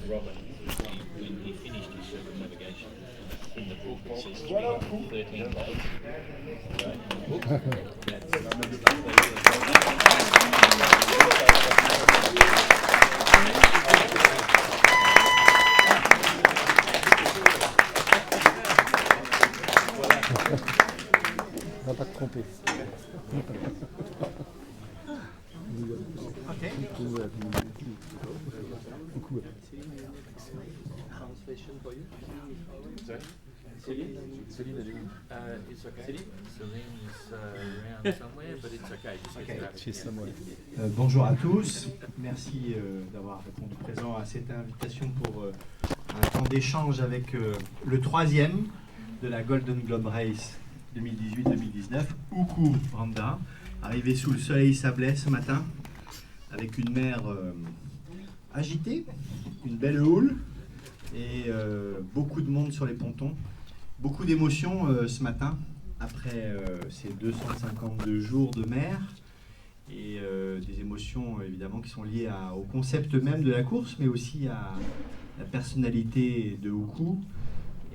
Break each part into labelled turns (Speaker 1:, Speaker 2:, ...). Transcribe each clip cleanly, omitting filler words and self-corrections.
Speaker 1: Robert, when he finished his circumnavigation, in the book it says 13 days. Right? In the book,
Speaker 2: On va pas te tromper.
Speaker 3: Okay.
Speaker 4: Translation for you?
Speaker 1: sorry?
Speaker 4: Celine?
Speaker 1: It's okay. Celine is around somewhere, but it's okay. Just
Speaker 3: Okay.
Speaker 1: get
Speaker 2: She's somewhere.
Speaker 3: Bonjour à tous, merci d'avoir répondu présent à cette invitation pour un temps d'échange avec le troisième de la Golden Globe Race 2018-2019, Uku Randmaa, arrivé sous le soleil sablé ce matin, avec une mer agitée, une belle houle et beaucoup de monde sur les pontons. Beaucoup d'émotions ce matin, après ces 252 jours de mer, et des émotions évidemment qui sont liées au concept même de la course, mais aussi à la personnalité de Uku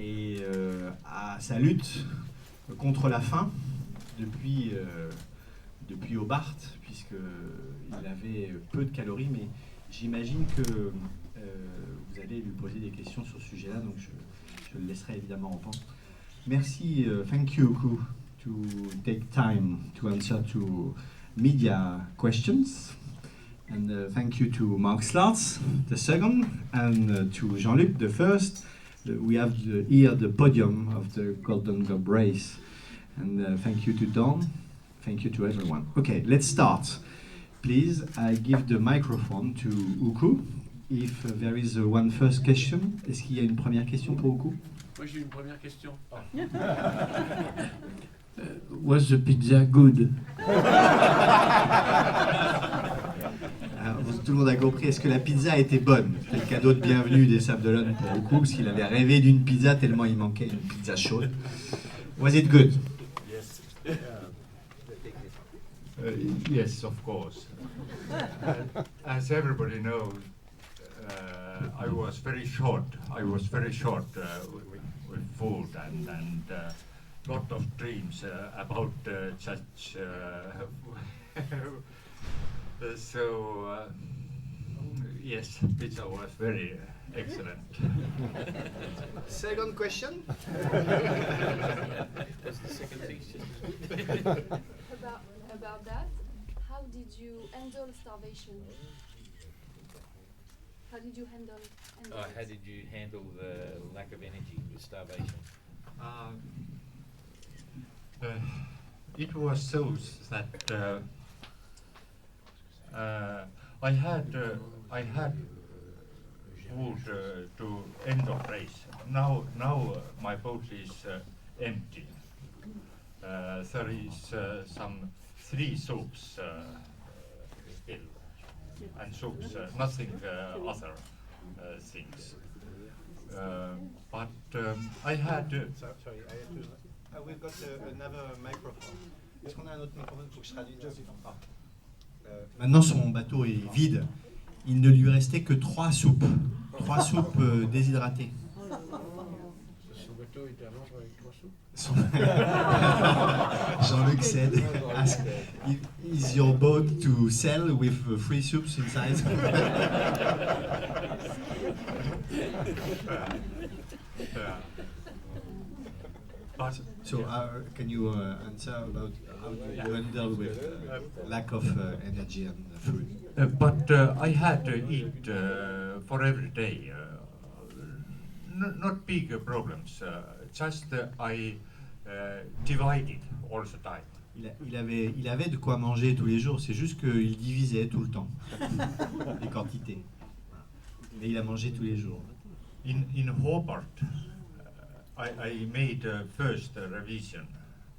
Speaker 3: et à sa lutte contre la faim depuis Hobart, puisqu'il avait peu de calories, mais j'imagine que vous allez lui poser des questions sur ce sujet-là, donc je le laisserai évidemment répondre. Merci, thank you Uku to take time to answer to media questions, and thank you to Mark Slats, the second, and to Jean-Luc, the first. We have here the podium of the Golden Globe race, and thank you to Don, thank you to everyone. Okay, let's start. Please, I give the microphone to Uku. If there is one first question, est-ce qu'il y a une première question pour Uku?
Speaker 1: Moi j'ai une première question.
Speaker 5: Was the pizza good?
Speaker 3: Alors, tout le monde a compris, est-ce que la pizza était bonne? C'est le cadeau de bienvenue des Sables d'Olonne pour Uku, parce qu'il avait rêvé d'une pizza tellement il manquait une pizza chaude. Was it good?
Speaker 1: Yes.
Speaker 5: Yes, of course. As everybody knows, I was very short. With food and lot of dreams about such. So yes, pizza was very excellent.
Speaker 3: Second question?
Speaker 1: That's the second thing.
Speaker 6: About that, how did you handle starvation? How did you handle
Speaker 1: How did you handle the lack of energy with starvation?
Speaker 5: It was so that I had food to end of race. Now my boat is empty. There is some 3 soups still, and soups, nothing other things. But I had.
Speaker 3: Sorry, I have to. We've got another microphone. Est-ce qu'on a un autre microphone pour que je traduise? Maintenant, son bateau est vide. Il ne lui restait que 3 soupes. 3 soupes déshydratées.
Speaker 2: Son bateau était à vendre avec 3 soupes.
Speaker 3: Jean-Luc said, ask, is your boat to sell with 3 soups inside? So, can you answer about how you handle with lack of energy and food?
Speaker 5: But I had to eat for every day. Not big problems. Just I divided all the time.
Speaker 3: Il avait de quoi manger tous les jours, c'est juste qu'il divisait tout le temps les quantités. Mais il a mangé tous les jours.
Speaker 5: In Hobart, I made first revision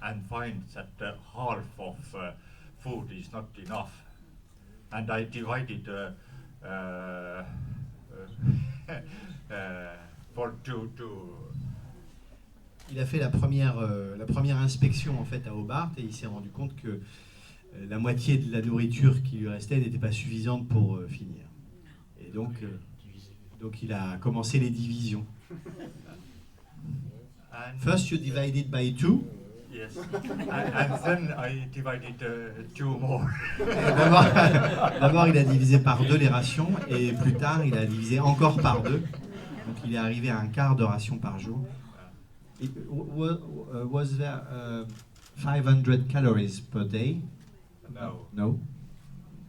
Speaker 5: and find that half of food is not enough, and I divided for two.
Speaker 3: Il a fait la première inspection en fait à Hobart et il s'est rendu compte que la moitié de la nourriture qui lui restait n'était pas suffisante pour finir. Et donc il a commencé les divisions.
Speaker 5: And
Speaker 3: First you divided by 2.
Speaker 5: yes, and then I divided 2 more.
Speaker 3: D'abord, il a divisé par 2 les rations, et plus tard, il a divisé encore par 2. Donc, il est arrivé à un quart de ration par jour. Was there 500 calories per day?
Speaker 5: No,
Speaker 3: No.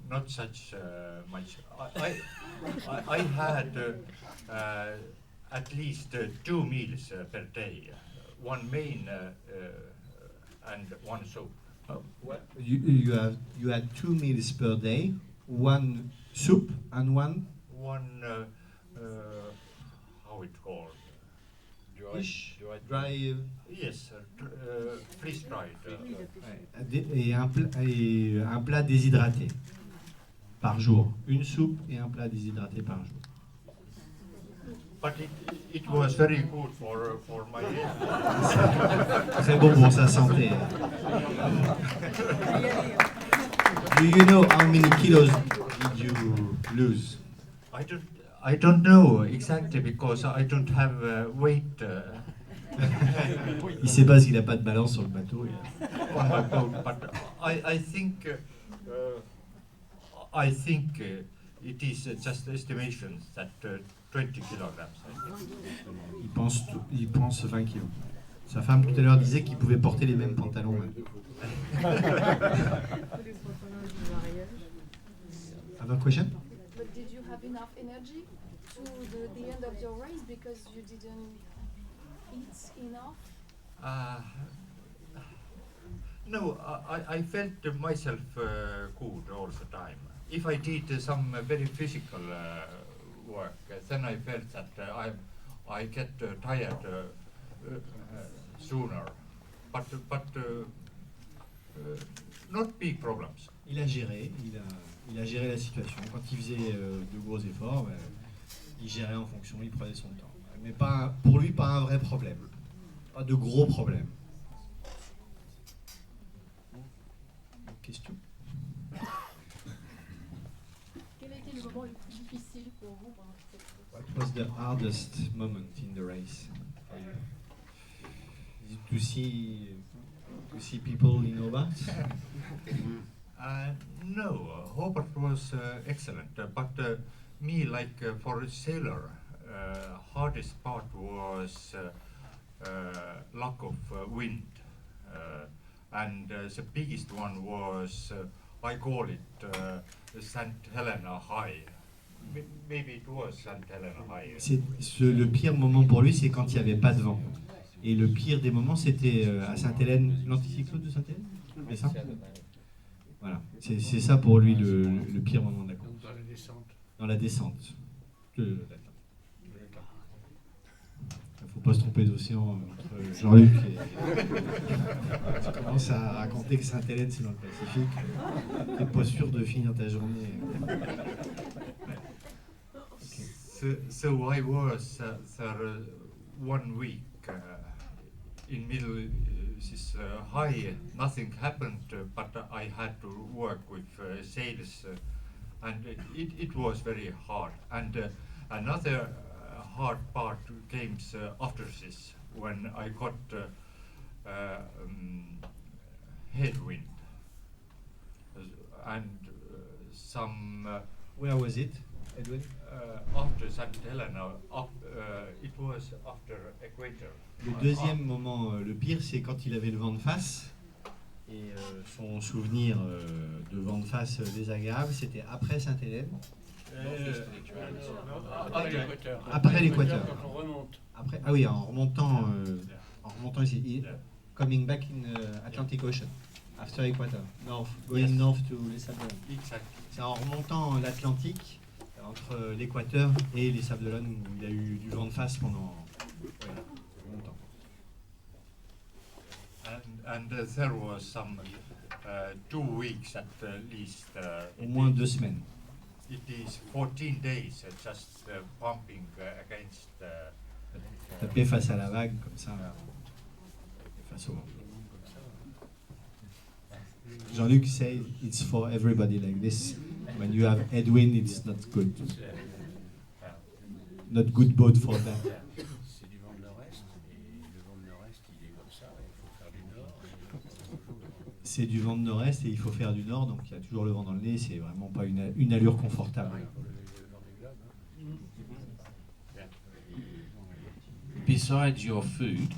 Speaker 5: not such much. I had at least 2 meals per day, one main and one soup.
Speaker 3: You had 2 meals per day, 1 soup and 1
Speaker 5: One, how it called?
Speaker 3: fish, dry,
Speaker 5: Yes, freeze dried.
Speaker 3: et un plat déshydraté par jour. Une soupe et un plat déshydraté par jour.
Speaker 5: But it was very good for my
Speaker 3: Très bon pour sa santé. Do you know how many kilos did you lose?
Speaker 5: I don't know exactly because I don't have weight
Speaker 3: Il sait pas s'il a pas de balance sur le bateau.
Speaker 5: on my boat, but I think it is just estimations that 20 kilograms. I think.
Speaker 3: Il pense 20 kilos. Sa femme tout à l'heure disait qu'il pouvait porter les mêmes pantalons. Other question?
Speaker 6: But did you have enough energy to the end of your race because you didn't eat enough?
Speaker 5: No, I felt myself good all the time. If I did some very physical work, then I felt that I get tired sooner. But not big problems.
Speaker 3: Il a géré la situation. Quand il faisait de gros efforts, il gérait en fonction, il prenait son temps. Mais pour lui, pas un vrai problème. Pas de gros problèmes. Question?
Speaker 7: Quel a été le moment le plus difficile pour vous pendant cette course?
Speaker 3: What was the hardest moment in the race for you? Is it to see people in Hobart?
Speaker 5: No, Hobart was excellent, but me, like for a sailor, hardest part was lack of wind, and the biggest one was I call it St. Helena High. Maybe it was St. Helena High.
Speaker 3: Le pire moment pour lui, c'est quand il n'y avait pas de vent. Et le pire des moments, c'était à Sainte-Hélène, l'anticyclone de Sainte-Hélène, c'est ça? Voilà, c'est ça pour lui le pire moment de la course.
Speaker 2: Dans la descente.
Speaker 3: Dans la descente. Il ne faut pas se tromper d'océan entre Jean-Luc et... Tu commences à raconter que Sainte-Hélène, c'est dans le Pacifique. Tu n'es pas sûr de finir ta journée.
Speaker 5: So I was there 1 week in middle this high. Nothing happened, but I had to work with sails, and it was very hard. And another hard part came after this, when I got headwind and some.
Speaker 3: Where was it, Edwin?
Speaker 5: After St. Helena, it was after equator.
Speaker 3: Le deuxième moment, le pire, c'est quand il avait le vent de face. Et son souvenir de vent de face désagréable, c'était après Sainte-Hélène. Après l'équateur.
Speaker 2: Quand on remonte.
Speaker 3: Après, ah oui, en remontant ici. Coming back in Atlantic Ocean. After equator. Going
Speaker 5: Yes.
Speaker 3: north to Les Sables.
Speaker 5: Exactly.
Speaker 3: C'est en remontant l'Atlantique, entre l'équateur et les Sables d'Olonne, où il a eu du vent de face pendant longtemps.
Speaker 5: And there was some 2 weeks at least.
Speaker 3: Au moins 2 semaines.
Speaker 5: It is 14 days just pumping against.
Speaker 3: Taper face à la vague, comme ça, face au vent. Jean-Luc says it's for everybody like this. When you have headwind, it's not good. not good boat for that.
Speaker 2: C'est du vent de nord-est, et le vent de nord-est, il est comme ça, il faut faire du nord.
Speaker 3: C'est du vent de nord-est et il faut faire du nord, donc il y a toujours le vent dans le nez, c'est vraiment pas une allure confortable.
Speaker 2: Pareil pour le vent du globe.
Speaker 1: Besides your food,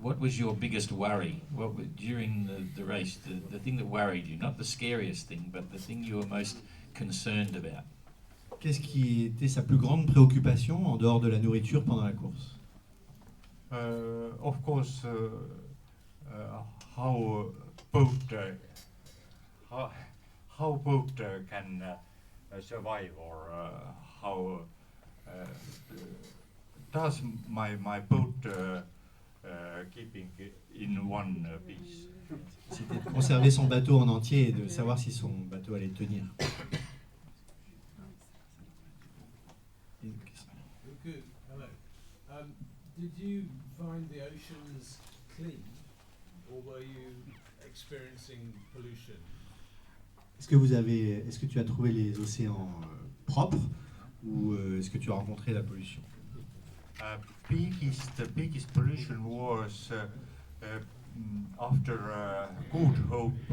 Speaker 1: what was your biggest worry? During the race, the thing that worried you, not the scariest thing, but the thing you were most concerned about?
Speaker 3: Qu'est-ce qui était sa plus grande préoccupation en dehors de la nourriture pendant la course?
Speaker 5: Of course, how boat can survive, or how does my boat keeping in one piece.
Speaker 3: C'était de conserver son bateau en entier et de savoir si son bateau allait tenir.
Speaker 2: Good. Hello. Did you find the oceans clean, or were you experiencing pollution?
Speaker 3: Est-ce que tu as trouvé les océans propres ou est-ce que tu as rencontré la pollution?
Speaker 5: The biggest pollution was after Good Hope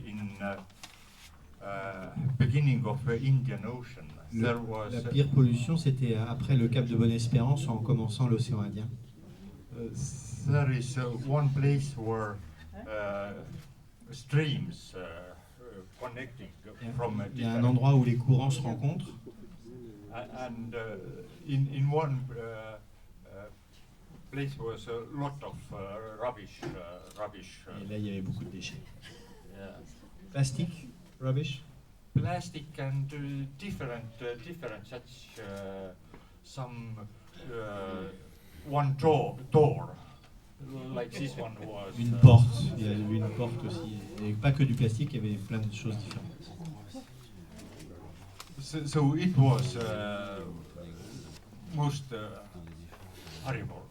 Speaker 5: in beginning of Indian Ocean.
Speaker 3: La pire pollution, c'était après le cap de Bonne-Espérance en commençant l'océan Indien.
Speaker 5: There is one place where streams connecting from
Speaker 3: Il y a un endroit où les courants se rencontrent.
Speaker 5: and in one place was a lot of rubbish.
Speaker 3: Et là, il y avait beaucoup de déchets. Plastique, rubbish.
Speaker 5: Plastic and different such some one door like this one was.
Speaker 3: Une porte, il y avait une porte aussi. Et pas que du plastique, il y avait plein de choses différentes.
Speaker 5: So it was most horrible.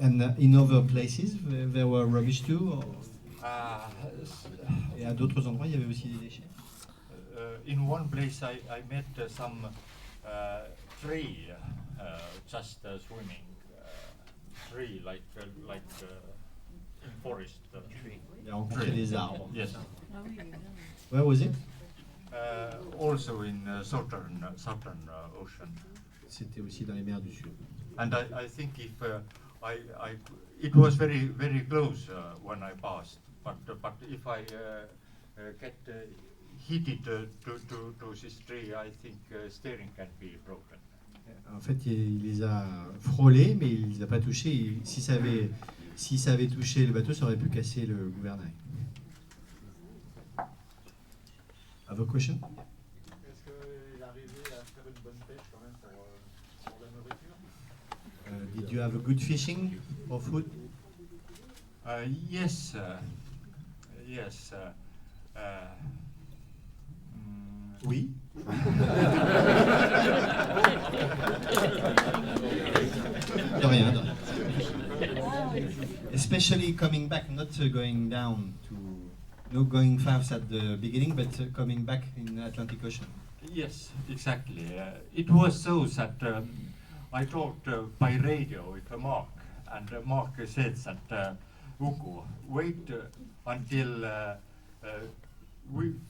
Speaker 3: And in other places, there were rubbish too. Et à d'autres endroits, il y avait aussi des déchets.
Speaker 5: In one place I met some tree just swimming tree like in forest tree.
Speaker 3: Il a rencontré des arbres.
Speaker 5: Yes.
Speaker 3: Where was it?
Speaker 5: Also in southern ocean.
Speaker 3: C'était aussi dans les mers du Sud.
Speaker 5: And I think if it was very close when I passed, but if I get hit it to this tree, I think steering can be broken.
Speaker 3: En fait, il les a frôlés, mais il les a pas touchés. Et si ça avait touché le bateau, ça aurait pu casser le gouvernail. Other question?
Speaker 4: Est-ce qu'il arrivait à faire une bonne pêche quand même pour la nourriture?
Speaker 3: Did you have a good fishing for food?
Speaker 5: Yes.
Speaker 3: Oui. De rien, de rien. Especially coming back, not going down to, no going fast at the beginning, but coming back in the Atlantic Ocean.
Speaker 5: Yes, exactly. It was so that I talked by radio with Mark, and Mark said that Uku, wait until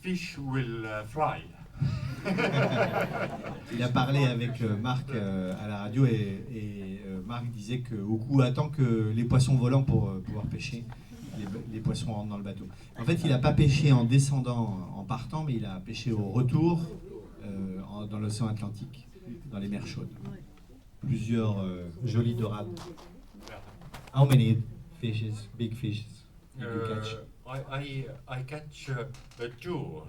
Speaker 5: fish will fly.
Speaker 3: Il a parlé avec Marc à la radio et Marc disait que Uku attend que les poissons volants pour pouvoir pêcher. Les poissons rentrent dans le bateau. En fait, il n'a pas pêché en descendant, en partant, mais il a pêché au retour dans l'océan Atlantique, dans les mers chaudes. Plusieurs jolies dorades. How many fishes, big fishes, did you catch?
Speaker 5: I catch two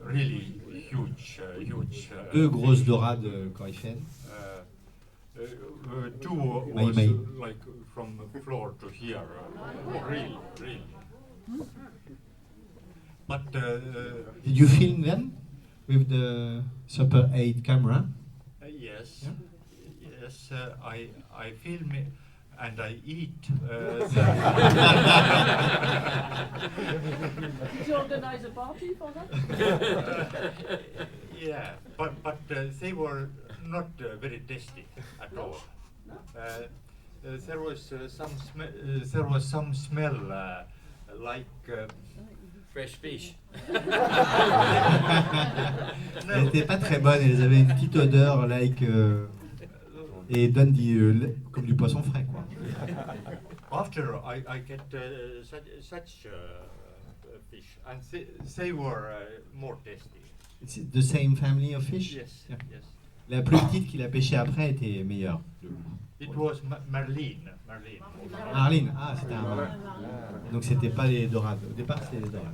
Speaker 5: really huge.
Speaker 3: Deux grosses dorades coryphènes.
Speaker 5: Two was
Speaker 3: Mai.
Speaker 5: like from floor to here. Really. But
Speaker 3: Did you film them with the Super 8 camera?
Speaker 5: yes,
Speaker 3: Yeah.
Speaker 5: yes. I film it and I eat.
Speaker 7: Did you organize a party for that?
Speaker 5: Yeah, but they were not very tasty at all. There was some smell like
Speaker 1: Fresh fish.
Speaker 3: Elles n'étaient pas très bonnes, elles avaient une petite odeur like, et donnent comme du poisson frais, quoi.
Speaker 5: After I get such fish, and they were more tasty.
Speaker 3: It's the same family of fish?
Speaker 5: Yes,
Speaker 3: Yeah.
Speaker 5: yes.
Speaker 3: La plus petite qu'il a pêchée après était meilleure.
Speaker 5: It was marlin.
Speaker 3: Marline, ah c'était un marlin. Donc c'était pas les dorades. Au départ c'était les dorades.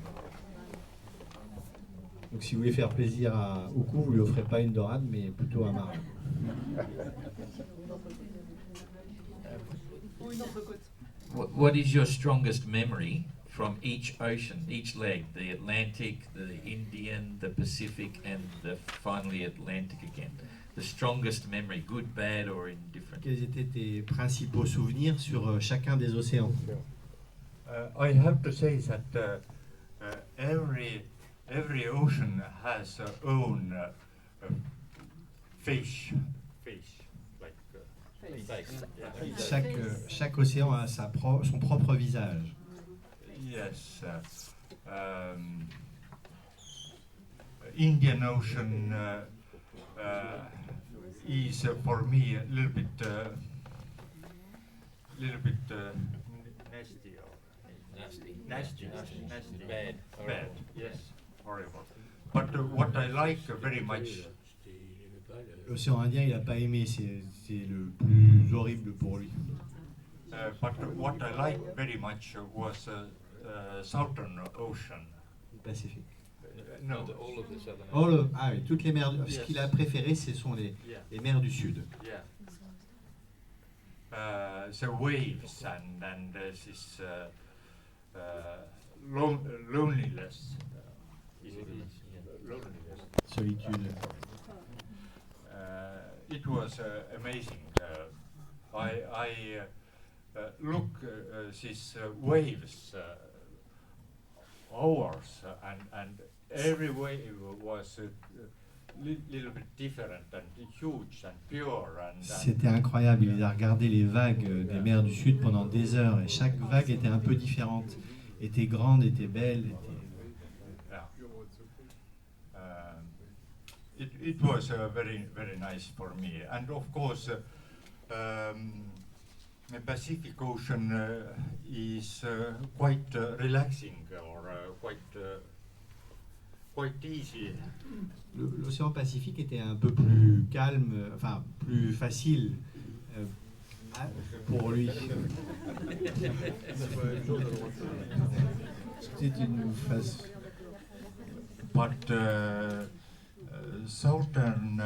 Speaker 3: Donc si vous voulez faire plaisir à Uku, vous lui offrez pas une dorade mais plutôt un marlin.
Speaker 7: Ou une entrecôte.
Speaker 1: What is your strongest memory from each ocean, each leg, the Atlantic, the Indian, the Pacific, and finally Atlantic again? The strongest memory, good, bad, or indifferent?
Speaker 3: Quels étaient tes principaux souvenirs sur chacun des océans?
Speaker 5: I have to say that every ocean has own fish, like
Speaker 1: Face.
Speaker 3: Chaque océan a son propre visage.
Speaker 5: yes. Indian Ocean is for me a little bit nasty.
Speaker 1: Bad.
Speaker 5: Bad, yes, horrible. But what I like very much,
Speaker 3: L'océan Indien, il n'a pas aimé, c'est le plus horrible pour lui.
Speaker 5: but what I like very much was Southern Ocean.
Speaker 3: Le Pacifique.
Speaker 5: No,
Speaker 1: All of the southern.
Speaker 3: Ah oui, toutes les mers. Ce qu'il a préféré, ce sont les mers du Sud.
Speaker 5: yeah. The waves and this loneliness. Loneliness.
Speaker 3: Solitude.
Speaker 5: It was amazing. I look these waves hours and every wave was little bit different and huge and pure and
Speaker 3: C'était incroyable. Il a regardé les vagues des mers du Sud pendant des heures et chaque vague était un peu différente, était grande, était belle.
Speaker 5: yeah. It was very nice for me, and of course the Pacific Ocean is quite relaxing or quite easy.
Speaker 3: L'océan Pacifique était un peu plus calme, enfin plus facile pour lui. C'était une phase.
Speaker 5: But southern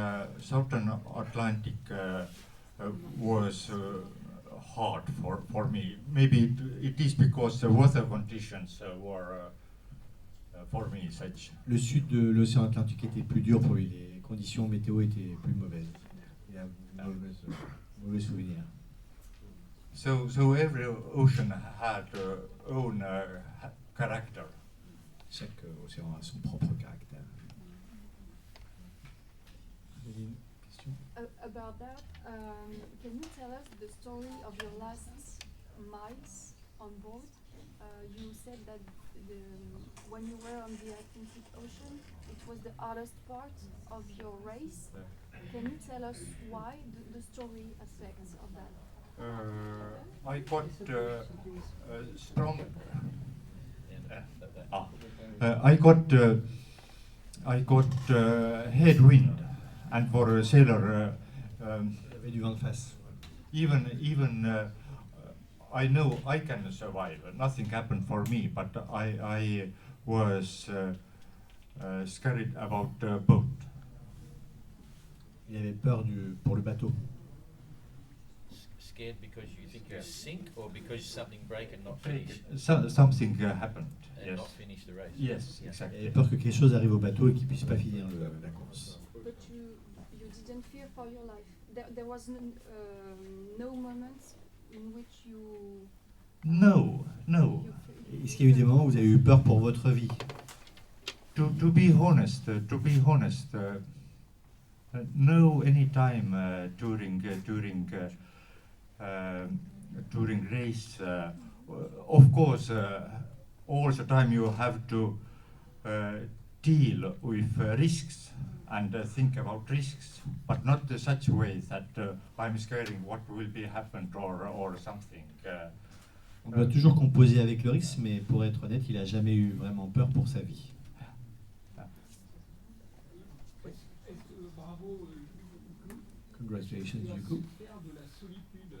Speaker 5: Atlantic was hard for me. Maybe it is because the weather conditions were for me such.
Speaker 3: Le sud de l'océan Atlantique était plus dur pour lui, les conditions météo étaient plus mauvaises. Il a mauvais souvenirs.
Speaker 5: So every ocean had own character.
Speaker 3: Chaque océan a son propre caractère. Une question?
Speaker 6: About that, can you tell us the story of your last miles on board? You said that when you were on the Atlantic Ocean, it was the hardest part of your race. Can you tell us why, the story aspects of that?
Speaker 5: I got strong. I got headwind, and for a sailor,
Speaker 3: Il y avait du vent de face.
Speaker 5: even I know I can survive. Nothing happened for me, but I was scared about the boat.
Speaker 3: Il avait peur pour le bateau.
Speaker 1: Scared because you think you'll sink, or because something break and not finish,
Speaker 5: Something happened.
Speaker 1: and
Speaker 5: Yes.
Speaker 1: not finish the race.
Speaker 5: Yes,
Speaker 3: Il
Speaker 5: exactly.
Speaker 3: avait peur que quelque chose arrive au bateau et qu'il puisse pas finir la course.
Speaker 6: But you didn't fear for your life. There was no moment in which you
Speaker 5: No.
Speaker 3: Est-ce qu'il y a eu des moments où vous avez eu peur pour votre vie?
Speaker 5: To be honest, no any time during race. Of course, all the time you have to deal with risks and think about risks, but not such a way that I'm scaring what will be happened or something.
Speaker 3: On doit toujours composer avec le risque, mais pour être honnête, il n'a jamais eu vraiment peur pour sa vie.
Speaker 4: Bravo,
Speaker 3: Congratulations, Uku.
Speaker 4: de la solitude.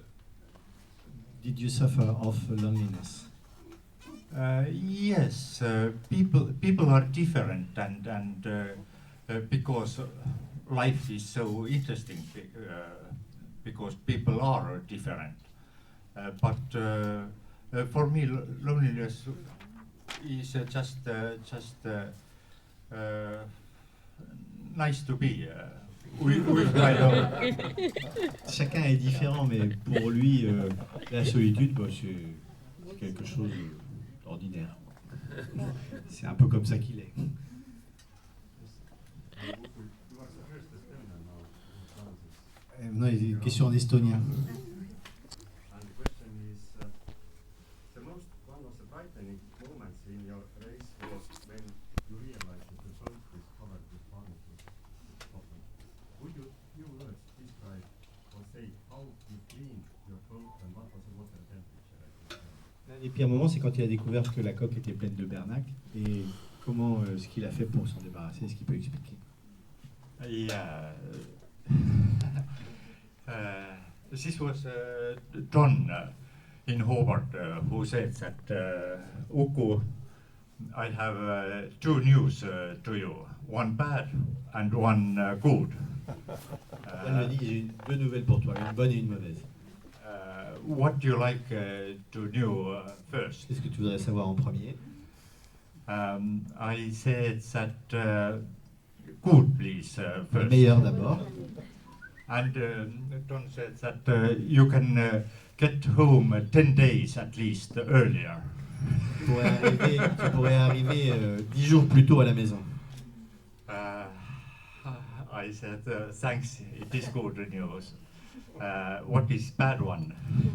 Speaker 3: Did you suffer of loneliness?
Speaker 5: Yes, people are different, and because life is so interesting, because people are different. But for me, loneliness is just nice to be with my own.
Speaker 3: Chacun est différent, mais pour lui, la solitude, bah, c'est quelque chose d'ordinaire. C'est un peu comme ça qu'il est. Non, il y a une question en estonien.
Speaker 8: And the question is, one of the frightening moments in your race was when you realized that the boat is covered with barnacles. Would you, few words, describe or say how you cleaned your boat and what was the water temperature at the time?
Speaker 3: L'un des pires moments, c'est quand il a découvert que la coque était pleine de bernac et comment ce qu'il a fait pour s'en débarrasser, est-ce qu'il peut expliquer?
Speaker 5: Yeah. This was John in Hobart who said that, Uku, I have two news to you, one bad and one good.
Speaker 3: Il me dit, j'ai deux nouvelles pour toi, une bonne et une mauvaise.
Speaker 5: What do you like to know first?
Speaker 3: Qu'est-ce que tu voudrais savoir en premier?
Speaker 5: I said that good, please,
Speaker 3: Le
Speaker 5: first.
Speaker 3: meilleur d'abord.
Speaker 5: And Don said that you can get home 10 days at least earlier.
Speaker 3: Tu pourrais arriver 10 jours plus tôt à la maison.
Speaker 5: I said, thanks, it is good news. What is bad one?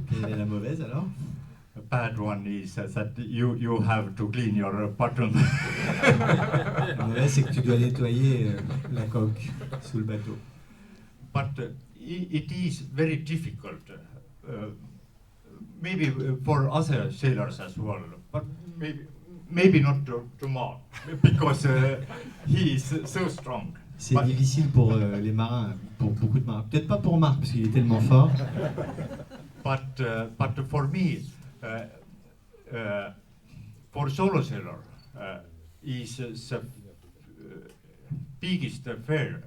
Speaker 3: Quelle est la mauvaise alors?
Speaker 5: The bad one is that you have to clean your bottom.
Speaker 3: La mauvaise, c'est que tu dois nettoyer la coque sous le bateau.
Speaker 5: But it is very difficult, maybe for other sailors as well, but maybe not to Mark, because he is so strong.
Speaker 3: C'est
Speaker 5: But-
Speaker 3: difficile pour les marins, pour beaucoup de marins. Peut-être pas pour Marc, parce qu'il est tellement fort.
Speaker 5: But for me, for solo sailor, is the biggest fear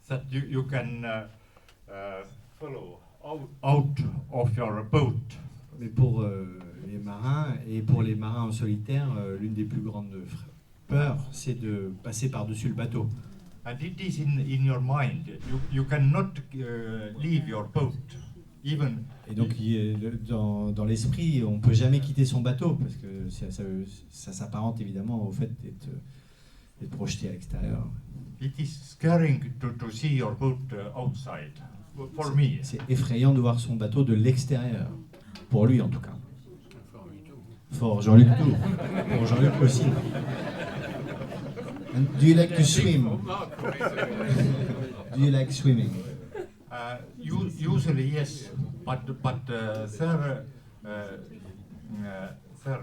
Speaker 5: that you can follow out of your boat.
Speaker 3: Mais pour les marins et pour les marins en solitaire, l'une des plus grandes peurs, c'est de passer par-dessus le bateau.
Speaker 5: And it is in your mind. You cannot leave your boat, even.
Speaker 3: Et donc, dans l'esprit, on ne peut jamais quitter son bateau, parce que ça s'apparente évidemment au fait d'être projeté à l'extérieur.
Speaker 5: It is scaring to see your boat outside. For me.
Speaker 3: C'est effrayant de voir son bateau de l'extérieur, pour lui en tout cas. For Jean-Luc tout. Pour Jean-Luc aussi. And do you like to swim? Do you like swimming?
Speaker 5: Usually yes, but there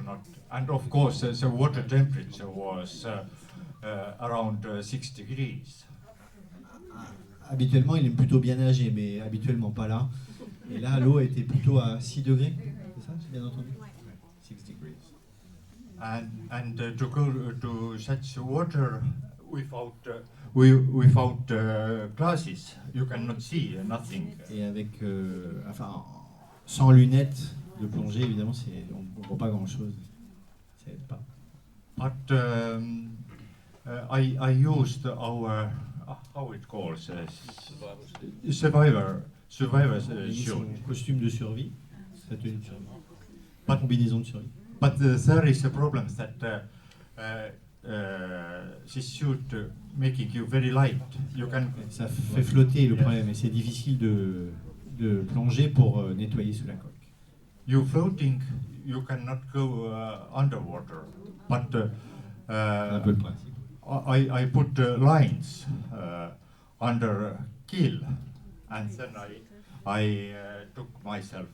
Speaker 5: not. And of course the water temperature was around 6 degrees.
Speaker 3: Habituellement, il aime plutôt bien nager, mais habituellement pas là. Et là, l'eau était plutôt à 6 degrés. C'est ça, j'ai bien entendu? 6 degrees.
Speaker 5: And to go to such water without glasses, you cannot see nothing.
Speaker 3: Et avec, enfin, sans lunettes de plongée, évidemment, on ne voit pas grand-chose. Ça aide pas.
Speaker 5: But I used our how it calls survivor's
Speaker 3: Son
Speaker 5: suit.
Speaker 3: costume de survie, sa tenue de survie.
Speaker 5: Pas
Speaker 3: Pas combinaison de survie.
Speaker 5: But there is a problem that this suit making you very light. You can.
Speaker 3: Ça fait flotter le problème et c'est difficile de plonger pour nettoyer sous la coque.
Speaker 5: You floating, you cannot go underwater, but
Speaker 3: Un peu le principe.
Speaker 5: I put lines under keel, and then I took myself.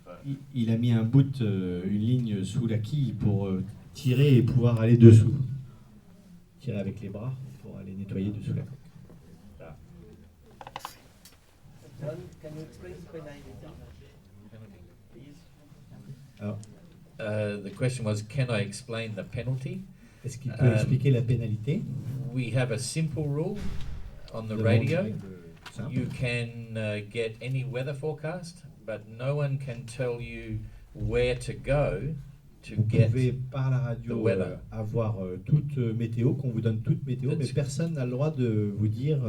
Speaker 3: Il a mis un bout, une ligne sous la quille pour tirer et pouvoir aller dessous. Tirer avec les bras pour aller nettoyer dessous la coque.
Speaker 9: John, can you explain penalty, please?
Speaker 3: Alors,
Speaker 1: The question was, can I explain the penalty?
Speaker 3: est-ce qu'il peut expliquer la pénalité?
Speaker 1: We have a simple rule on the
Speaker 3: Nous avons
Speaker 1: radio.
Speaker 3: une règle simple.
Speaker 1: You can get any weather forecast, but no one can tell you where to go to
Speaker 3: Vous
Speaker 1: get.
Speaker 3: pouvez par la radio
Speaker 1: the weather.
Speaker 3: avoir toute météo, qu'on vous donne toute météo, mais
Speaker 1: That's-
Speaker 3: personne n'a le droit de vous dire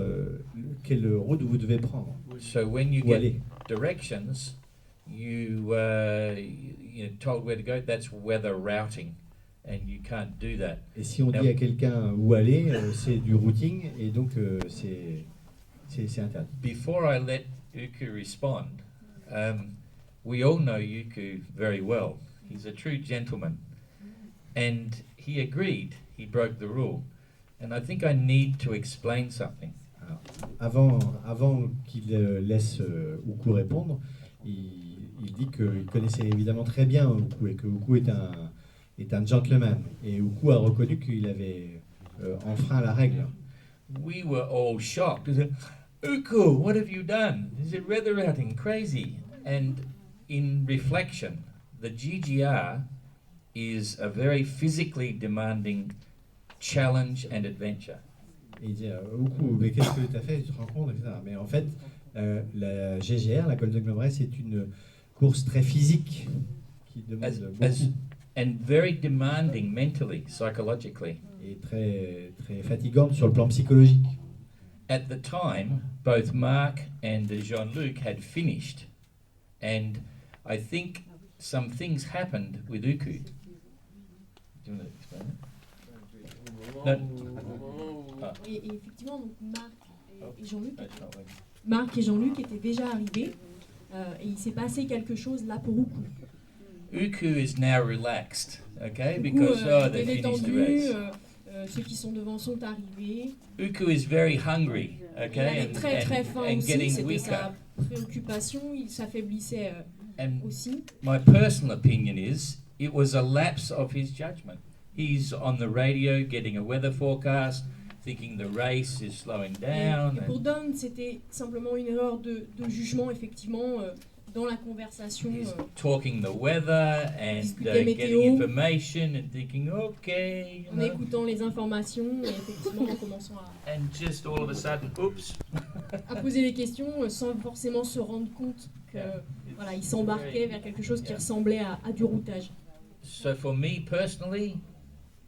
Speaker 3: quelle route vous devez prendre.
Speaker 1: So when you
Speaker 3: Où
Speaker 1: get
Speaker 3: aller.
Speaker 1: directions, you're told where to go. That's weather routing, and you can't do that.
Speaker 3: Et si on
Speaker 1: Now-
Speaker 3: dit à quelqu'un où aller, c'est du routing et donc c'est interdit.
Speaker 1: Before I let Uku respond, we all know Uku very well. He's a true gentleman. And he agreed, he broke the rule. And I think I need to explain something.
Speaker 3: Alors, avant qu'il laisse Uku répondre, il dit qu'il connaissait évidemment très bien Uku et que Uku est un gentleman. Et Uku a reconnu qu'il avait enfreint la règle.
Speaker 1: We were all shocked. We said, Uku, what have you done? Is it weather routing? Crazy. And in reflection, the GGR is a very physically demanding challenge and adventure.
Speaker 3: Et il dit Uku, mais qu'est-ce que tu as fait? Tu te rends compte, etc. Mais en fait, la GGR, la Golden Globe Race, c'est une course très physique qui demande beaucoup
Speaker 1: and very demanding mentally, psychologically.
Speaker 3: et très, très fatigante sur le plan psychologique.
Speaker 1: At the time, both Mark and Jean-Luc had finished, and I think some things happened with Uku. Do you want to explain that?
Speaker 7: Et effectivement, donc Marc et Jean-Luc
Speaker 1: That's not working.
Speaker 7: Marc et Jean-Luc étaient déjà arrivés et il s'est passé quelque chose là pour Uku.
Speaker 1: Uku is now relaxed, okay,
Speaker 7: Uku
Speaker 1: because they
Speaker 7: était
Speaker 1: finished the
Speaker 7: détendu,
Speaker 1: race.
Speaker 7: ceux qui sont devant sont arrivés.
Speaker 1: Uku is very hungry,
Speaker 7: Il
Speaker 1: okay,
Speaker 7: avait très très faim
Speaker 1: and
Speaker 7: aussi,
Speaker 1: getting
Speaker 7: c'était
Speaker 1: weaker.
Speaker 7: sa préoccupation, il s'affaiblissait
Speaker 1: And
Speaker 7: aussi.
Speaker 1: my personal opinion is it was a lapse of his judgment. He's on the radio getting a weather forecast, thinking the race is slowing down.
Speaker 7: Et pour Don, c'était simplement une erreur de jugement, effectivement, dans la conversation.
Speaker 1: He's talking the weather and
Speaker 7: discuter météo.
Speaker 1: getting information and thinking, okay, you
Speaker 7: En
Speaker 1: know,
Speaker 7: écoutant les informations et effectivement en commençant
Speaker 1: and just all of a sudden, oops.
Speaker 7: à poser les questions sans forcément se rendre compte que voilà, il s'embarquait vers quelque chose qui ressemblait à du routage.
Speaker 1: So for me personally,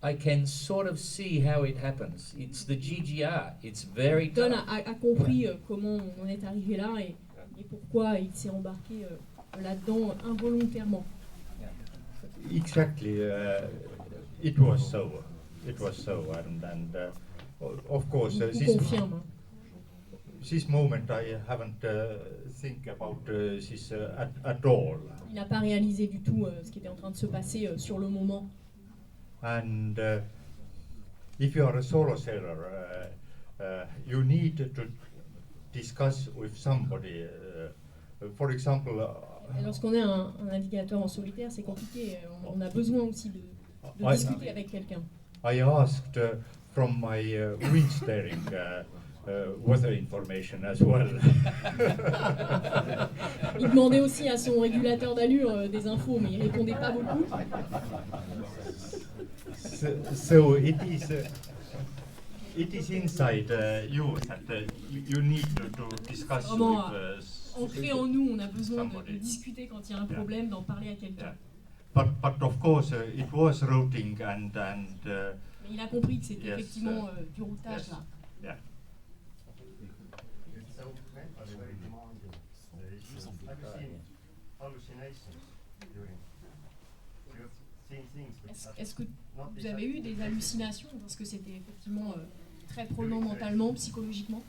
Speaker 1: I can sort of see how it happens. It's the GGR. It's very
Speaker 7: Don
Speaker 1: tough.
Speaker 7: a compris comment on en est arrivé là et pourquoi il s'est embarqué là-dedans involontairement.
Speaker 5: Exactly, it was so. It was so, and of course,
Speaker 7: Il confirme.
Speaker 5: this moment I haven't think about this at all.
Speaker 7: Il n'a pas réalisé du tout ce qui était en train de se passer sur le moment.
Speaker 5: And if you are a solo sailor, you need to discuss with somebody. For example,
Speaker 7: Et lorsqu'on est un navigateur en solitaire, c'est compliqué. On a besoin aussi de discuter avec quelqu'un.
Speaker 5: I asked from my wind steering weather information as well.
Speaker 7: Il demandait aussi à son régulateur d'allure des infos, mais il répondait pas beaucoup.
Speaker 5: So it is inside you that you need to discuss
Speaker 7: Vraiment,
Speaker 5: with
Speaker 7: ancré en nous, on a besoin de
Speaker 5: somebody.
Speaker 7: discuter quand il y a un problème, d'en parler à quelqu'un.
Speaker 5: Yeah. But of course it was routing and
Speaker 7: Mais il a compris que c'était
Speaker 5: Yes,
Speaker 7: effectivement du routage
Speaker 5: yes.
Speaker 7: là.
Speaker 5: yeah.
Speaker 8: It's so mentally very demanding. Have you seen hallucinations during? You've seen things which
Speaker 7: Est-ce que Vous avez eu des hallucinations parce que c'était effectivement très prenant mentalement, psychologiquement?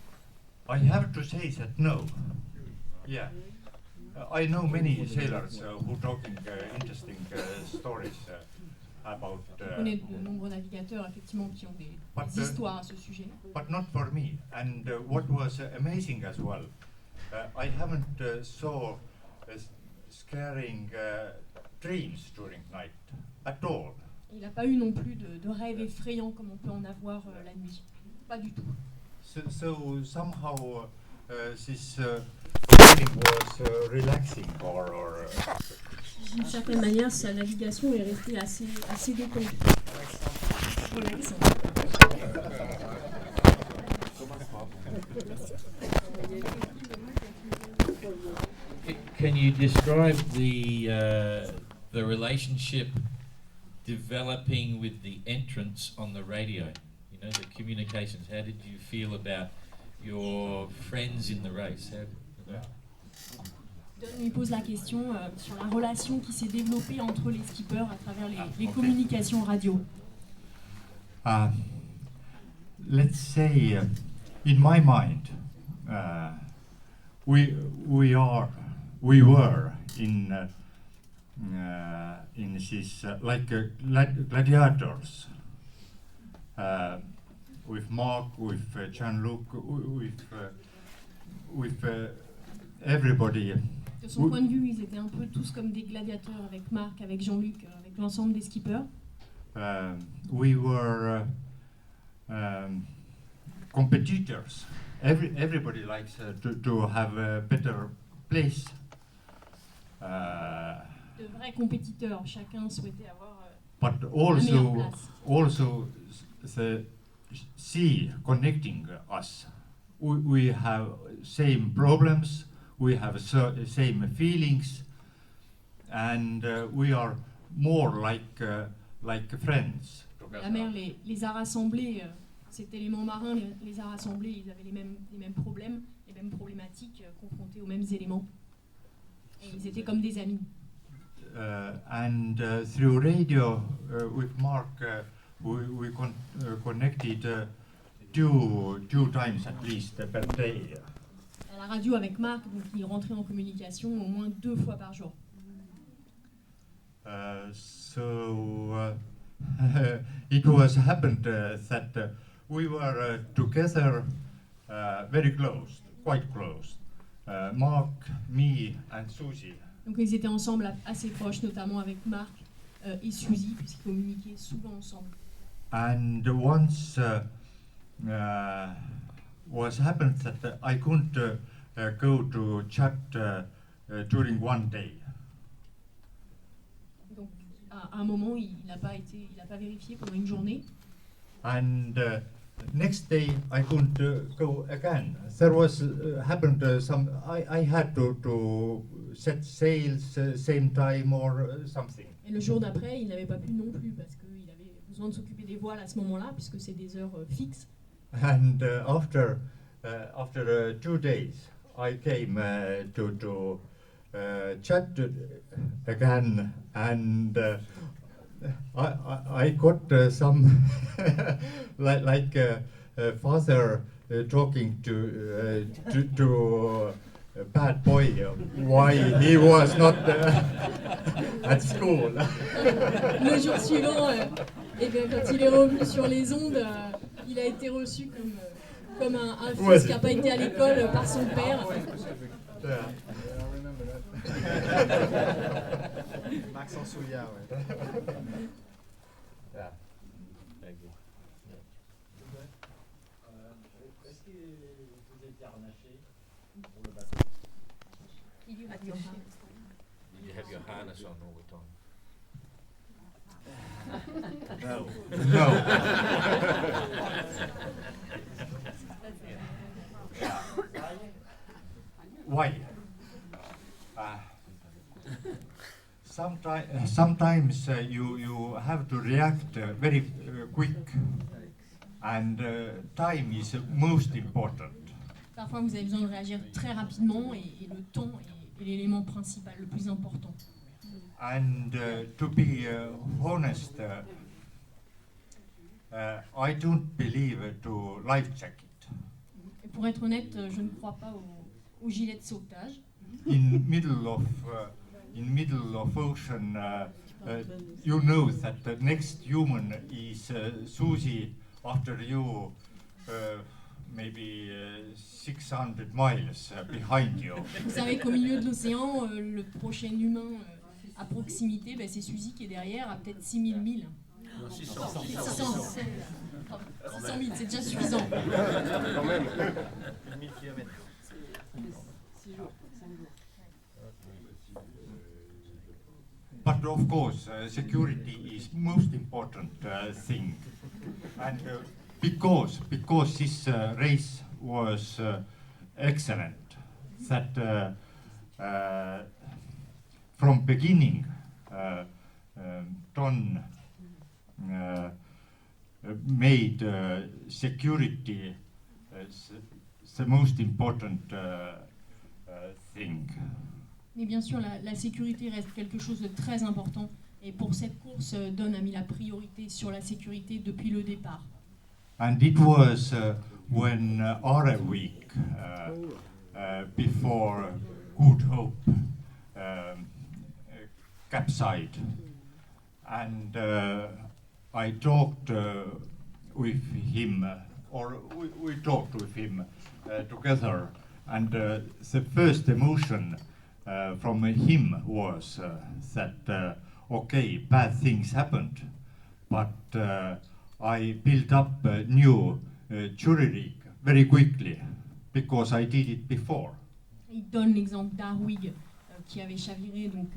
Speaker 5: I have to say that no. Yeah. I know many sailors who talking interesting stories about.
Speaker 7: Je connais de nombreux navigateurs effectivement qui ont des histoires à ce sujet.
Speaker 5: But not for me. And what was amazing as well, I haven't saw scaring dreams during night at all.
Speaker 7: Il n'a pas eu non plus de rêves effrayants comme on peut en avoir la nuit. Pas du tout.
Speaker 5: So somehow this feeling was relaxing or
Speaker 7: D'une certaine manière, sa navigation est restée assez détendue. Relaxant.
Speaker 1: Can you describe the relationship developing with the entrance on the radio? You know, the communications. How did you feel about your friends in the race?
Speaker 7: Don lui pose la question sur la relation qui s'est développée entre les skippers à travers les communications radio.
Speaker 5: Let's say, in my mind, we were in this like gladiators, with Mark, with Jean-Luc, with everybody.
Speaker 7: De son point de vue, ils étaient un peu tous comme des gladiateurs avec Marc, avec Jean-Luc, avec l'ensemble des skippers.
Speaker 5: We were competitors. Everybody likes to have a better place.
Speaker 7: De vrais compétiteurs, chacun souhaitait avoir
Speaker 5: But
Speaker 7: la meilleure place.
Speaker 5: also the sea connecting us. We have same problems. We have same feelings, and we are more like friends.
Speaker 7: La mer les a rassemblés, cet élément marin les a rassemblés, ils avaient les mêmes problèmes, les mêmes problématiques, confrontés aux mêmes éléments. Et ils étaient comme des amis.
Speaker 5: And through radio with Mark, we connected two times at least per day.
Speaker 7: À la radio avec Marc, donc il rentrait en communication au moins 2 fois par jour.
Speaker 5: So it was happened that we were together very close, quite close. Mark, me and Susie.
Speaker 7: Donc ils étaient ensemble assez proches, notamment avec Marc et Suzy, puisqu'ils communiquaient souvent ensemble.
Speaker 5: And once was happened that I couldn't go to chat during one day.
Speaker 7: Donc à un moment, il n'a pas vérifié pendant une journée.
Speaker 5: And next day I couldn't go again. There was happened some. I had to set sails same time or something.
Speaker 7: Et le jour d'après, il n'avait pas pu non plus parce qu'il avait besoin de s'occuper des voiles à ce moment-là, puisque c'est des heures fixes.
Speaker 5: And after 2 days, I came to chat again, and I got some like father talking to a bad boy why he was not at school.
Speaker 7: Le jour suivant, eh bien, quand il est revenu sur les ondes, il a été reçu comme un fils qui n'a pas été à l'école par son père.
Speaker 3: Max s'en souvient, ouais.
Speaker 1: Yeah. Thank you.
Speaker 4: Est-ce que vous étiez harnaché pour le bateau?
Speaker 7: Il y a du harnais.
Speaker 1: You have your harness on all the time.
Speaker 5: No. Why? Sometimes you have to react very quick, and time is most important.
Speaker 7: Parfois, vous avez besoin de réagir très rapidement et le temps est l'élément principal, le plus important.
Speaker 5: And to be honest, I don't believe to life jacket.
Speaker 7: Et pour être honnête, je ne crois pas au gilet de sauvetage.
Speaker 5: In middle of ocean, you know that the next human is Susie after you, maybe 600 miles behind you.
Speaker 7: Vous savez qu'au milieu de l'océan, le prochain humain à proximité, ben, c'est Suzy qui est derrière, à peut-être 6000 milles.
Speaker 2: Non, 600.
Speaker 7: 600 000, c'est déjà suffisant.
Speaker 2: Quand même.
Speaker 3: 1000 km.
Speaker 6: 6 jours, 5 jours.
Speaker 5: But of course, security is most important thing, and because this race was excellent, that from beginning, Don made security the most important thing.
Speaker 7: Mais bien sûr, la sécurité reste quelque chose de très important. Et pour cette course, Don a mis la priorité sur la sécurité depuis le départ.
Speaker 5: And it was when Arab Week, before Good Hope, capsized. And I talked with him, or we talked with him together. And the first emotion from him was that, okay, bad things happened, but I built up a new jury very quickly because I did it before.
Speaker 7: Il donne l'exemple d'Arwig qui avait chaviré donc,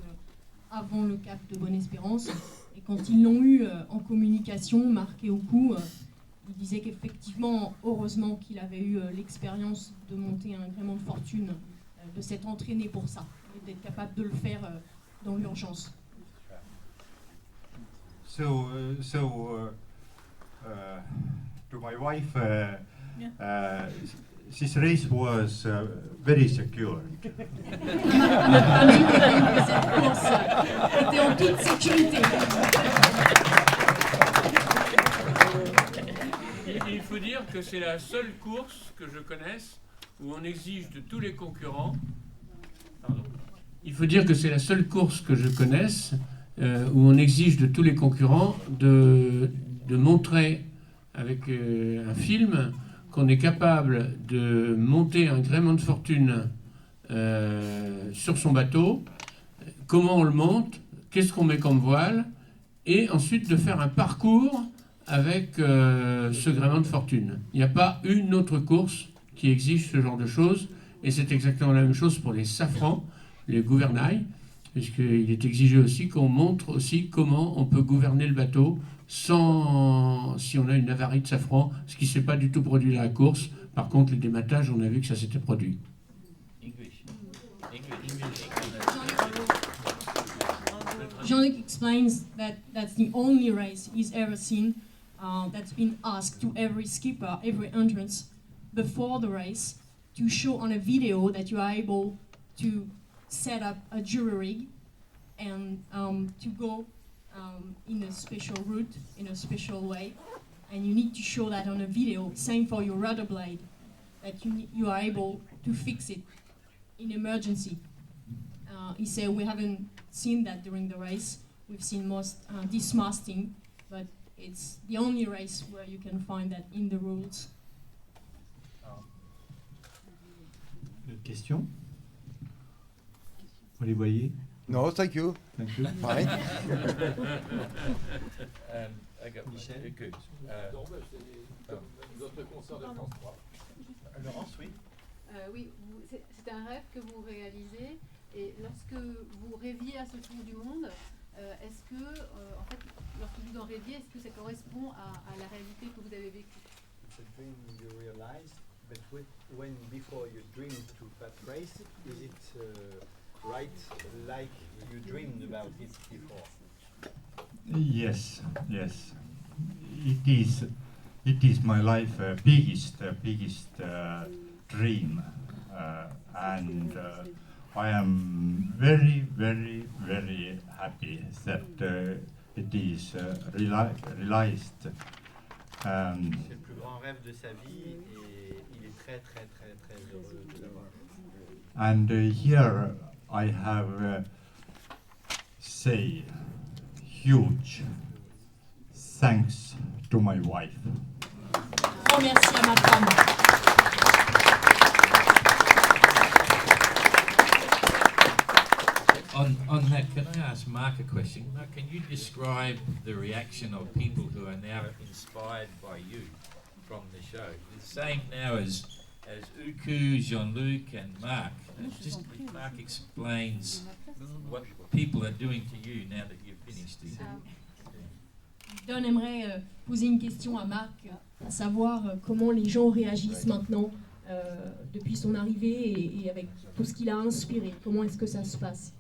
Speaker 7: avant le cap de Bonne-Espérance. Et quand ils l'ont eu en communication, Marc et Uku, il disait qu'effectivement, heureusement qu'il avait eu l'expérience de monter un agrément de fortune, de s'être entraîné pour ça, et d'être capable de le faire dans l'urgence.
Speaker 5: So to my wife, this race was very secure.
Speaker 7: Cette course était en toute sécurité.
Speaker 2: Il faut dire que c'est la seule course que je connaisse où on exige de tous les concurrents. Pardon. Il faut dire que c'est la seule course que je connaisse où on exige de tous les concurrents de montrer avec un film qu'on est capable de monter un gréement de fortune sur son bateau, comment on le monte, qu'est-ce qu'on met comme voile, et ensuite de faire un parcours avec ce gréement de fortune. Il n'y a pas une autre course qui exige ce genre de choses, et c'est exactement la même chose pour les safrans, les gouvernails, puisqu'il est exigé aussi qu'on montre aussi comment on peut gouverner le bateau sans, si on a une avarie de safran, ce qui ne s'est pas du tout produit à la course. Par contre, les dématages, on a vu que ça s'était produit.
Speaker 7: Jean-Luc explains that that's the only race he's ever seen that's been asked to every skipper, every entrance before the race to show on a video that you are able to set up a jury rig and to go in a special route, in a special way, and you need to show that on a video. Same for your rudder blade, that you are able to fix it in emergency. He said we haven't seen that during the race. We've seen most dismasting, but it's the only race where you can find that in the rules.
Speaker 3: D'autres questions? Vous les voyez?
Speaker 10: No, thank you.
Speaker 3: Thank you.
Speaker 10: Fine.
Speaker 3: Michel?
Speaker 4: Non, bah, c'est comme d'autres concerts de France 3.
Speaker 3: Laurence, oui.
Speaker 6: Oui, c'est un rêve que vous réalisez, et lorsque vous rêviez à ce tour du monde, est-ce que, en fait, lorsque vous en rêviez, est-ce que ça correspond à la réalité que vous avez vécue?
Speaker 3: It's a dream you realize, but when before you dreamed to that race, is it right like you dreamed about it before?
Speaker 5: Yes. It is my life biggest dream, and I am very happy that it is realized.
Speaker 3: C'est le plus grand rêve de sa vie et il est très très très très heureux de l'avoir.
Speaker 5: And here I have say huge thanks to my wife.
Speaker 7: Grand merci à ma femme.
Speaker 1: On that, can I ask Mark a question? Mark, can you describe the reaction of people who are now inspired by you from the show? The same now as Uku, Jean-Luc and Mark. Just Mark explains what people are doing to you now that you've finished.
Speaker 7: Don aimerait poser une question à Marc, à savoir comment les gens réagissent maintenant depuis son arrivée et avec tout ce qu'il a inspiré. Comment est-ce que ça se passe?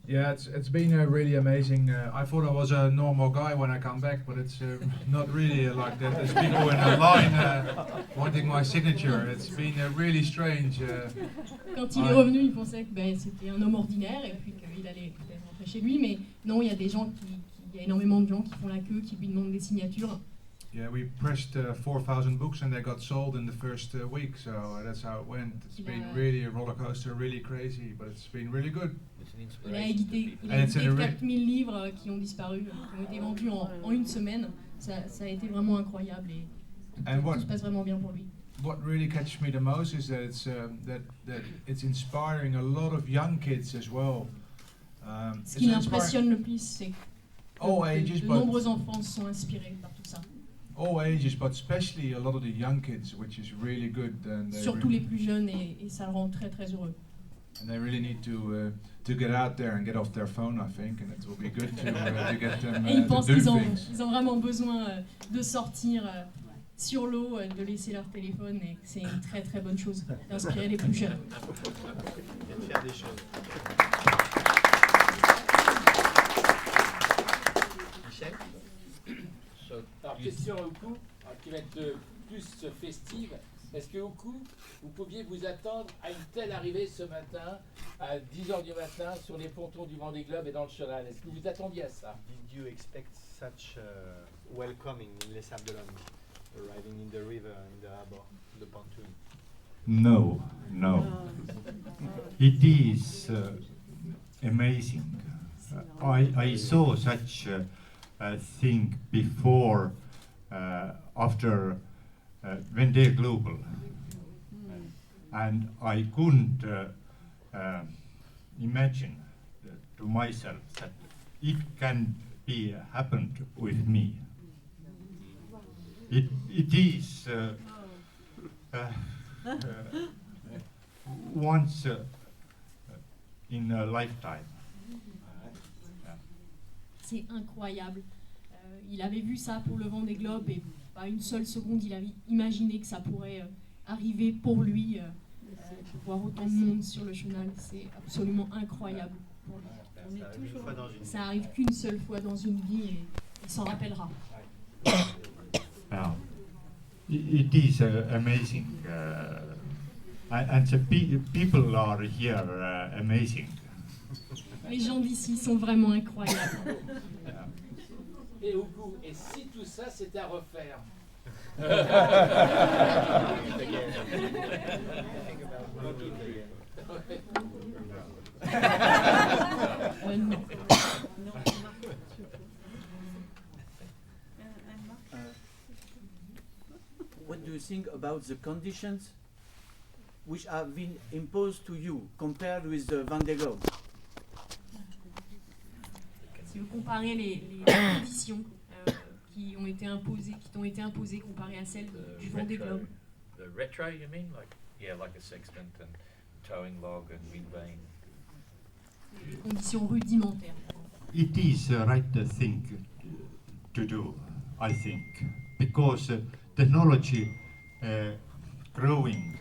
Speaker 10: Yeah, it's been really amazing. I thought I was a normal guy when I come back, but it's not really like that. There's people in the line wanting my signature. It's been really strange.
Speaker 7: Quand il est revenu, il pensait que c'était un homme ordinaire et puis qu'il allait peut-être rentrer chez lui, mais non, il y a des gens il y a énormément de gens qui font la queue, qui lui demandent des signatures.
Speaker 10: Yeah, we pressed 4,000 books and they got sold in the first week, so that's how it went. It's been really a roller coaster, really crazy, but it's been really good.
Speaker 7: Il a édité 4000 livres qui ont disparu, qui ont été vendus en une semaine. Ça a été vraiment incroyable et tout se passe vraiment bien pour lui.
Speaker 10: What really catches me the most is that it's inspiring a lot of young kids as well.
Speaker 7: Ce qui l'impressionne le plus, c'est que de nombreux enfants sont inspirés par tout ça.
Speaker 10: All ages, but especially a lot of the young kids, which is really good. And
Speaker 7: surtout les plus jeunes et ça le rend très très heureux.
Speaker 10: And they really need to get out there and get off their phone, I think, and it will be good to get them
Speaker 7: et ils pensent qu'ils
Speaker 10: things.
Speaker 7: Ils ont vraiment besoin de sortir sur l'eau, de laisser leur téléphone, et c'est une très très bonne chose d'inspirer les plus jeunes.
Speaker 3: De faire des choses. Michel?
Speaker 11: Alors, question à Uku, qui va être plus festive. Est-ce que Uku, vous pouviez vous attendre à une telle arrivée ce matin, à 10h du matin, sur les pontons du Vendée Globe et dans le chenal? Est-ce que vous vous attendiez à ça?
Speaker 3: Did you expect such welcoming in Les Sables, arriving in the river, in the harbor, the pontoon?
Speaker 5: No. It is amazing. I saw such a thing before, after Vendée Global, and I couldn't imagine to myself that it can be happened with me. It is once in a lifetime.
Speaker 7: C'est incroyable. Il avait vu ça pour le Vendée Globe et pas une seule seconde il avait imaginé que ça pourrait arriver pour lui, de voir autant de monde sur le chenal. C'est absolument incroyable pour lui. Ça arrive qu'une seule fois dans une vie et il s'en rappellera.
Speaker 5: It is amazing, and the people are here amazing.
Speaker 7: Les gens d'ici sont vraiment incroyables.
Speaker 11: Et Uku, et si tout ça c'était à refaire?
Speaker 7: Non.
Speaker 9: What do you think about the conditions which have been imposed to you compared with the Vendée Globe?
Speaker 7: Si vous comparez les conditions qui t'ont été imposées comparées à celles du Vendée Globe.
Speaker 1: The retro, you mean? Like a sextant and towing log and wind vane.
Speaker 7: Les conditions rudimentaires.
Speaker 5: It is the right thing to do, I think, because technology growing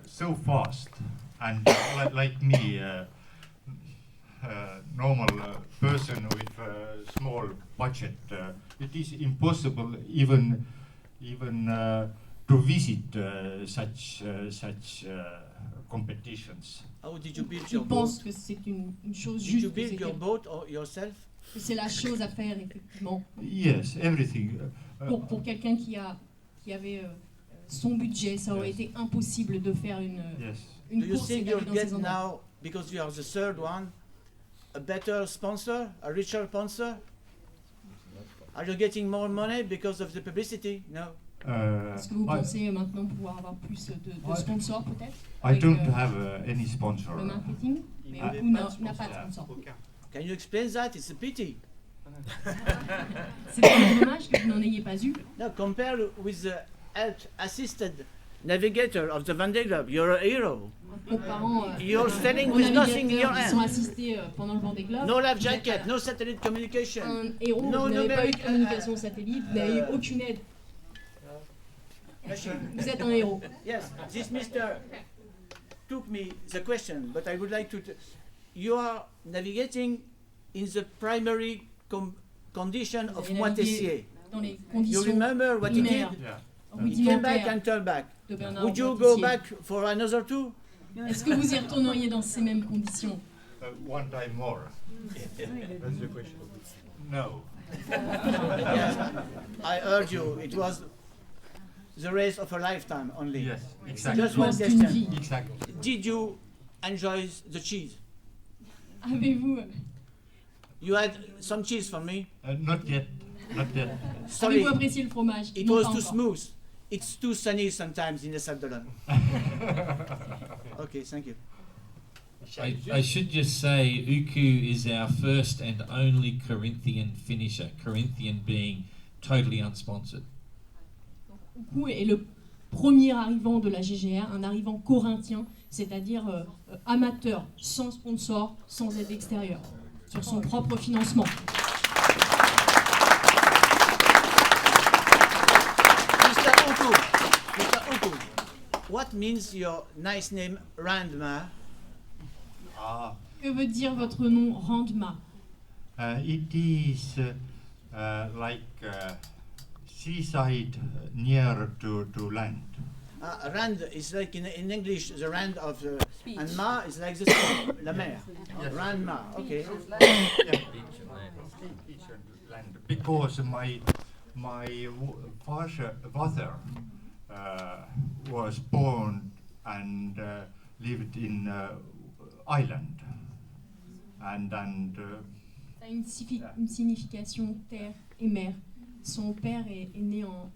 Speaker 5: so fast, and like me, normal person with a small budget, it is impossible even to visit such competitions.
Speaker 9: How did you build
Speaker 7: Je
Speaker 9: your boat?
Speaker 7: pense que c'est une chose
Speaker 9: Did
Speaker 7: juste.
Speaker 9: you build your boat or yourself?
Speaker 7: que c'est la chose à faire, effectivement,
Speaker 5: Yes, everything.
Speaker 7: pour quelqu'un qui avait son budget, ça aurait
Speaker 5: Yes.
Speaker 7: été impossible de faire une
Speaker 9: Do you
Speaker 7: course et
Speaker 9: think
Speaker 7: d'aller
Speaker 9: you'll
Speaker 7: dans
Speaker 9: get
Speaker 7: ces endroits.
Speaker 9: now, because you are the third one, a better sponsor, a richer sponsor? Are you getting more money because of the publicity? No.
Speaker 7: Est-ce que vous pensez maintenant pouvoir avoir plus de sponsors, peut-être?
Speaker 5: I
Speaker 7: avec,
Speaker 5: don't have any sponsor.
Speaker 7: le marketing, mais
Speaker 3: Il
Speaker 7: Uku
Speaker 3: n'avait
Speaker 7: n'a pas de sponsor.
Speaker 3: Aucun.
Speaker 9: Can you explain that? It's a pity.
Speaker 7: C'est vraiment dommage que vous n'en ayez pas eu.
Speaker 9: No, compare with the help-assisted navigator of the Vendée Globe. You're a hero.
Speaker 7: En comparant
Speaker 9: You're standing
Speaker 7: aux
Speaker 9: with nothing in your
Speaker 7: navigateurs qui sont
Speaker 9: hand.
Speaker 7: assistés pendant le Vendée Globe.
Speaker 9: No life
Speaker 7: Vous êtes
Speaker 9: jacket, no satellite communication.
Speaker 7: un héros,
Speaker 9: No
Speaker 7: vous n'avez pas eu de
Speaker 9: numeric,
Speaker 7: communication satellite, vous n'avez eu aucune aide. Vous êtes un héros.
Speaker 9: Yes, this Mr. took me the question, but I would like to. You are navigating in the primary condition
Speaker 7: Vous
Speaker 9: of
Speaker 7: avez navigué
Speaker 9: Moitessier.
Speaker 7: dans les
Speaker 9: You
Speaker 7: conditions
Speaker 9: remember what he did?
Speaker 7: primaires,
Speaker 9: He came back
Speaker 7: rudimentaires
Speaker 9: and turned back.
Speaker 7: de Bernard
Speaker 9: Would you go
Speaker 7: Moitessier.
Speaker 9: back for another two?
Speaker 7: Est-ce que vous y retourneriez dans ces mêmes conditions?
Speaker 5: One time more.
Speaker 3: That's the question.
Speaker 5: No.
Speaker 9: Yes, I heard you. It was the race of a lifetime only.
Speaker 5: Yes,
Speaker 7: C'est
Speaker 5: exactly.
Speaker 7: le
Speaker 9: Just one
Speaker 7: course d'une
Speaker 9: question.
Speaker 7: vie.
Speaker 5: Exactly.
Speaker 9: Did you enjoy the cheese?
Speaker 7: Avez-vous
Speaker 9: You had some cheese for me.
Speaker 5: Not yet. Not yet.
Speaker 9: Sorry,
Speaker 7: avez-vous apprécié le fromage?
Speaker 9: it
Speaker 7: Non,
Speaker 9: was
Speaker 7: pas
Speaker 9: too
Speaker 7: encore.
Speaker 9: smooth. It's too sunny sometimes in the Sables d'Olonne. Okay, thank you.
Speaker 1: I should just say Uku is our first and only Corinthian finisher, Corinthian being totally unsponsored.
Speaker 7: Uku est le premier arrivant de la GGR, un arrivant corinthien, c'est-à-dire amateur, sans sponsor, sans aide extérieure, sur son propre financement.
Speaker 9: Mr. Uku, what means your nice name Randmaa?
Speaker 7: Que veut dire votre nom Randmaa?
Speaker 5: It is like seaside near to land.
Speaker 9: Rand is like in English the rand of the, and Ma is like the sea, la mer. Randmaa, okay.
Speaker 5: Beach and land. Because my father was born and lived in island, and
Speaker 7: Ça a une signification terre et mer. Son père est né en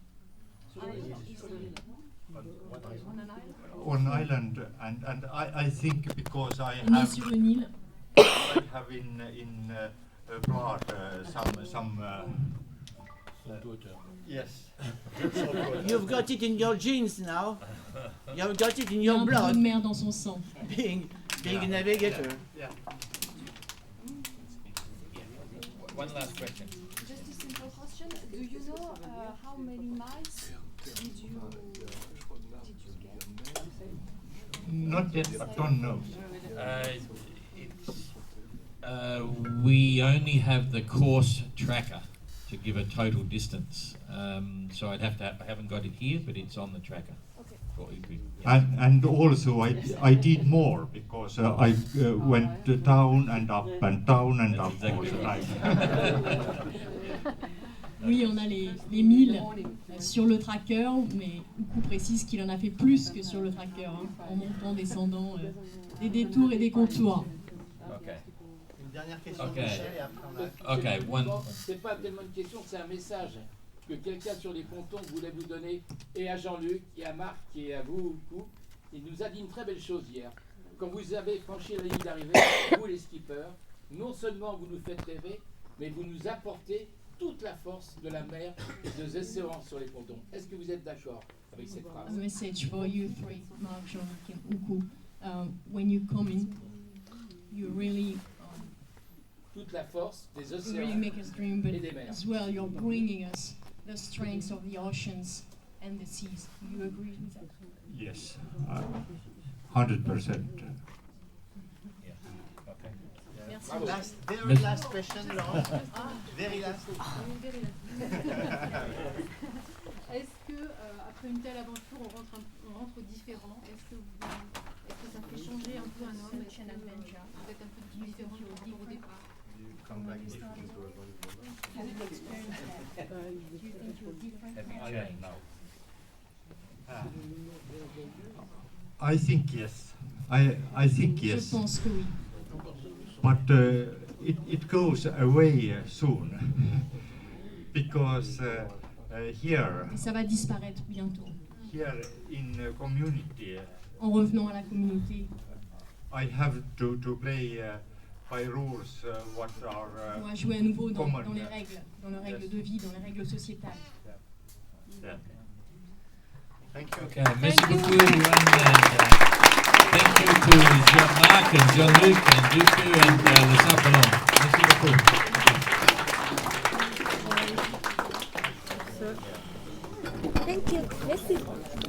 Speaker 5: on island, and I think because I
Speaker 7: né
Speaker 5: have
Speaker 7: sur une île.
Speaker 5: I have in blood some yes.
Speaker 9: You've got it in your genes now. You've got it in
Speaker 7: Il y a
Speaker 9: your
Speaker 7: un peu de
Speaker 9: blood,
Speaker 7: mer dans son sang.
Speaker 9: being a navigator.
Speaker 1: One last question.
Speaker 6: Just a simple question. Do you know how many miles did you get?
Speaker 5: Not yet, don't know.
Speaker 1: We only have the course tracker to give a total distance. So I haven't got it here, but it's on the tracker for Uku.
Speaker 5: And also I did more because I went down and up and down and up all the time.
Speaker 7: Oui, on a les milles sur le tracker, mais Uku précise qu'il en a fait plus que sur le tracker, hein, en montant, descendant, des détours et des contours.
Speaker 1: Okay.
Speaker 3: Une dernière question
Speaker 1: Ok.
Speaker 3: de Michel et après on a...
Speaker 1: Okay. One.
Speaker 11: C'est pas tellement une question, c'est un message que quelqu'un sur les pontons voulait vous donner, et à Jean-Luc, et à Marc, et à vous, Uku. Il nous a dit une très belle chose hier. Quand vous avez franchi la ligne d'arrivée, vous les skippers, non seulement vous nous faites rêver, mais vous nous apportez toute la force de la mer et des océans sur les pontons. Est-ce que vous êtes d'accord avec cette
Speaker 7: A
Speaker 11: phrase?
Speaker 7: message for you three, Mark, Jean-Luc and Uku. When you come in, you really
Speaker 11: Toute la force des
Speaker 7: you really
Speaker 11: océans
Speaker 7: make us dream, but
Speaker 11: et des mers.
Speaker 7: as well you're bringing us the strength of the oceans and the seas. Do you agree with that?
Speaker 5: Yes, 100%.
Speaker 7: Merci.
Speaker 3: Last, very last question, Laurent. Very last.
Speaker 6: Est-ce que après une telle aventure, on rentre différent? Est-ce que ça fait changer un peu un homme? Vous êtes un peu différent au départ?
Speaker 8: come back different to a golden global?
Speaker 7: Have you experienced that? Do you think you're different?
Speaker 5: I think yes. I think
Speaker 7: Je
Speaker 5: yes.
Speaker 7: pense que oui.
Speaker 5: But it goes away soon because here
Speaker 7: Et ça va disparaître bientôt.
Speaker 5: in community
Speaker 7: En revenant à la communauté,
Speaker 5: I have to play by rules what are
Speaker 7: on va jouer à nouveau dans
Speaker 5: common.
Speaker 7: les règles de vie, dans les règles sociétales.
Speaker 5: Yeah. Thank you.
Speaker 1: Okay, merci beaucoup, and thank you to Jean-Marc and Jean-Luc and Uku and Les Sables. Merci beaucoup.
Speaker 12: Thank you. Merci.